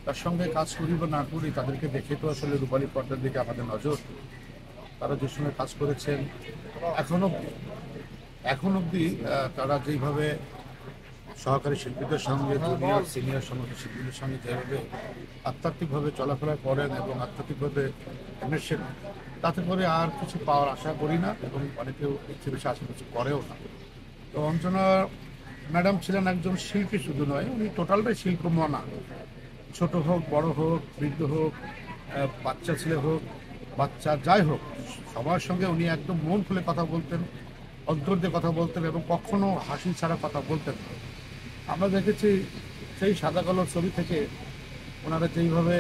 তার সঙ্গে কাজ করি বা না করি তাদেরকে দেখে তো আসলে রূপালী পর্দার দিকে আমাদের নজর। তারা যে সময় কাজ করেছেন এখনো এখন অবধি তারা যেইভাবে সহকারী শিল্পীদের সঙ্গে জুনিয়র সিনিয়র সমস্ত শিল্পীদের সঙ্গে যেভাবে আধ্যাত্মিকভাবে চলাফেরা করেন এবং আধ্যাত্মিকভাবে মেশেন, তাতে করে আর কিছু পাওয়ার আশা করি না এবং অনেকেও ইচ্ছে বেশি আশা কিছু করেও না। তো অঞ্জনা ম্যাডাম ছিলেন একজন শিল্পী, শুধু নয়, উনি টোটালটাই শিল্পমনা। ছোট হোক, বড় হোক, বৃদ্ধ হোক, বাচ্চা ছেলে হোক, বাচ্চা যাই হোক, সবার সঙ্গে উনি একদম মন খুলে কথা বলতেন, অন্তর দিয়ে কথা বলতেন এবং কখনো হাসি ছাড়া কথা বলতেন না। আমরা দেখেছি সেই সাদা কালো ছবি থেকে ওনারা যেইভাবে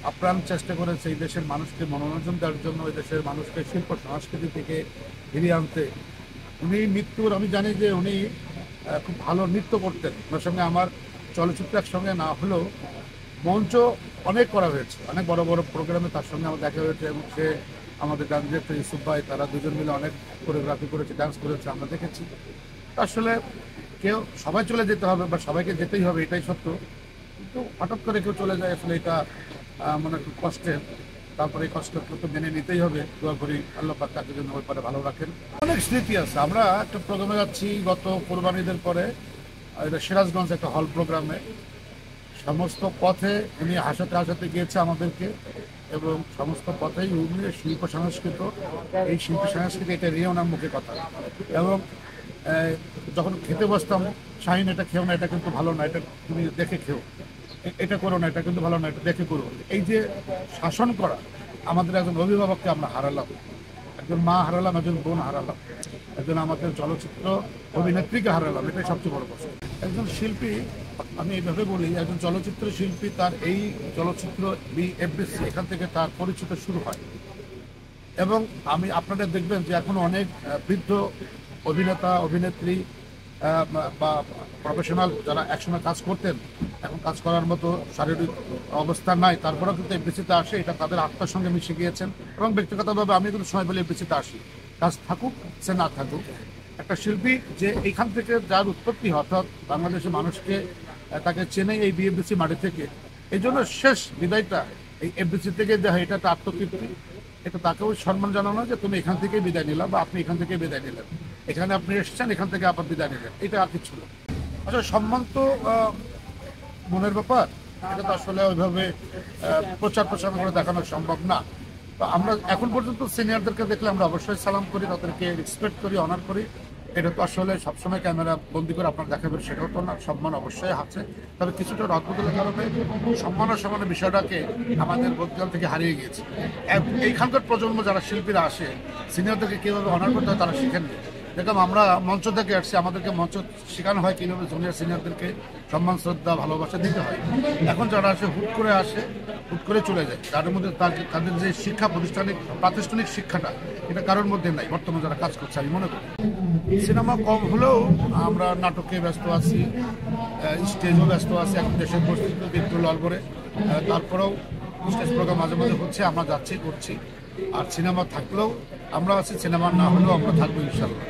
আপ্রাণ চেষ্টা করেছে এই দেশের মানুষকে মনোরঞ্জন দেওয়ার জন্য, এই দেশের মানুষকে শিল্প সংস্কৃতি থেকে ফিরিয়ে আনতে। উনি মৃত্যুর, আমি জানি যে উনি খুব ভালো নৃত্য করতেন। ওনার সঙ্গে আমার চলচ্চিত্র একসঙ্গে না হলেও মঞ্চ অনেক করা হয়েছে, অনেক বড় বড় প্রোগ্রামে তার সঙ্গে আমার দেখা হয়েছে এবং সে আমাদের গান ডিরেক্টর ইউসুফ ভাই, তারা দুজন মিলে অনেক কোরিওগ্রাফি করেছে, ডান্স করেছে, আমরা দেখেছি। আসলে কেউ সবাই চলে যেতে হবে বা সবাইকে যেতেই হবে এটাই সত্য, কিন্তু হঠাৎ করে কেউ চলে যায় আসলে এটা মানে খুব কষ্টের। তারপরে এই কষ্টটা তো মেনে নিতেই হবে। দোয়া করি আল্লাহ পাক তাকে জন্য ওই পরে ভালো রাখেন। অনেক স্মৃতি আছে। আমরা একটা প্রোগ্রামে যাচ্ছি গত কোরবানিদের পরে, এটা সিরাজগঞ্জ একটা হল প্রোগ্রামে। সমস্ত পথে উনি হাসাতে হাসাতে গিয়েছে আমাদেরকে এবং সমস্ত পথেই উনি শিল্প সংস্কৃত, এই শিল্প সংস্কৃতি এটা নিয়ে ওনার মুখে কথা। এবং যখন খেতে বসতাম, শাহিন এটা খেও না, এটা কিন্তু ভালো না, এটা তুমি দেখে খেও, এটা করো না, এটা কিন্তু ভালো না, এটা দেখে করো। এই যে শাসন করা, আমাদের একজন অভিভাবককে আমরা হারালাম, একজন মা হারালাম, একজন বোন হারালাম, একজন আমাদের চলচ্চিত্র অভিনেত্রীকে হারালাম, এটাই সবচেয়ে বড় কষ্ট। একজন শিল্পী, আমি এইভাবে বলি, একজন চলচ্চিত্র শিল্পী তার এই চলচ্চিত্র বিএফডিসি, এখান থেকে তার পরিচিত শুরু হয়। এবং আপনারা দেখবেন যে এখন অনেক বৃদ্ধ অভিনেতা অভিনেত্রী বা প্রফেশনাল যারা একসময় কাজ করতেন, এখন কাজ করার মতো শারীরিক অবস্থা নাই, তারপরেও কিন্তু এফডিসিতে আসে। এটা তাদের আত্মার সঙ্গে মিশে গিয়েছেন। এবং ব্যক্তিগতভাবে আমি কিন্তু সময় বলে এফডিসিতে আসি, কাজ থাকুক সে না থাকুক। একটা শিল্পী যে এইখান থেকে যার উৎপত্তি, অর্থাৎ বাংলাদেশের মানুষকে তাকে চেনে এই বিএফডিসি মাটি থেকে, এই জন্য শেষ বিদায়টা এই এফডিসি থেকে দেওয়া হয়। এটা একটা আত্মতৃপ্তি, এটা তাকেও সম্মান জানানো যে তুমি এখান থেকে বিদায় নিলাম বা আপনি এখান থেকে বিদায় নিলেন, এখানে আপনি এসছেন, এখান থেকে আবার বিদায় নিলেন, এটা আর কিছু না। আসলে সম্মান তো মনের ব্যাপার, এটা তো আসলে ওইভাবে প্রচার করে দেখানো সম্ভব না। তো আমরা এখন পর্যন্ত সিনিয়রদেরকে দেখলে আমরা অবশ্যই সালাম করি, তাদেরকে রেসপেক্ট করি, অনার করি। এটা তো আসলে সবসময় ক্যামেরা বন্দি করে আপনার দেখাবেন সেটাও তো না, সম্মান অবশ্যই আছে। তবে কিছুটা রদবদলের কারণে সম্মানের বিষয়টাকে আমাদের বোধগল থেকে হারিয়ে গিয়েছে। এইখানকার প্রজন্ম যারা শিল্পীরা আসে, সিনিয়রদেরকে কীভাবে অনার করতে হয় তারা শিখেননি। দেখলাম আমরা মঞ্চ থেকে আসছি, আমাদেরকে মঞ্চ শেখানো হয় কীভাবে জুনিয়র সিনিয়রদেরকে সম্মান শ্রদ্ধা ভালোবাসা দিতে হয়। এখন যারা আসে হুট করে চলে যায়, তাদের মধ্যে তাদের যে শিক্ষা প্রাতিষ্ঠানিক শিক্ষাটা, এটা কারোর মধ্যে নাই বর্তমানে যারা কাজ করছে, আমি মনে করি। সিনেমা কম হলেও আমরা নাটকে ব্যস্ত আছি, স্টেজও ব্যস্ত আছি, এখন দেশের পরিস্থিতি বিদ্রোহ করে। তারপরেও স্টেজ প্রোগ্রাম মাঝে মাঝে হচ্ছে, আমরা যাচ্ছি করছি। আর সিনেমা থাকলেও আমরা আছি, সিনেমা না হলেও আমরা থাকবো ইনশাল্লাহ।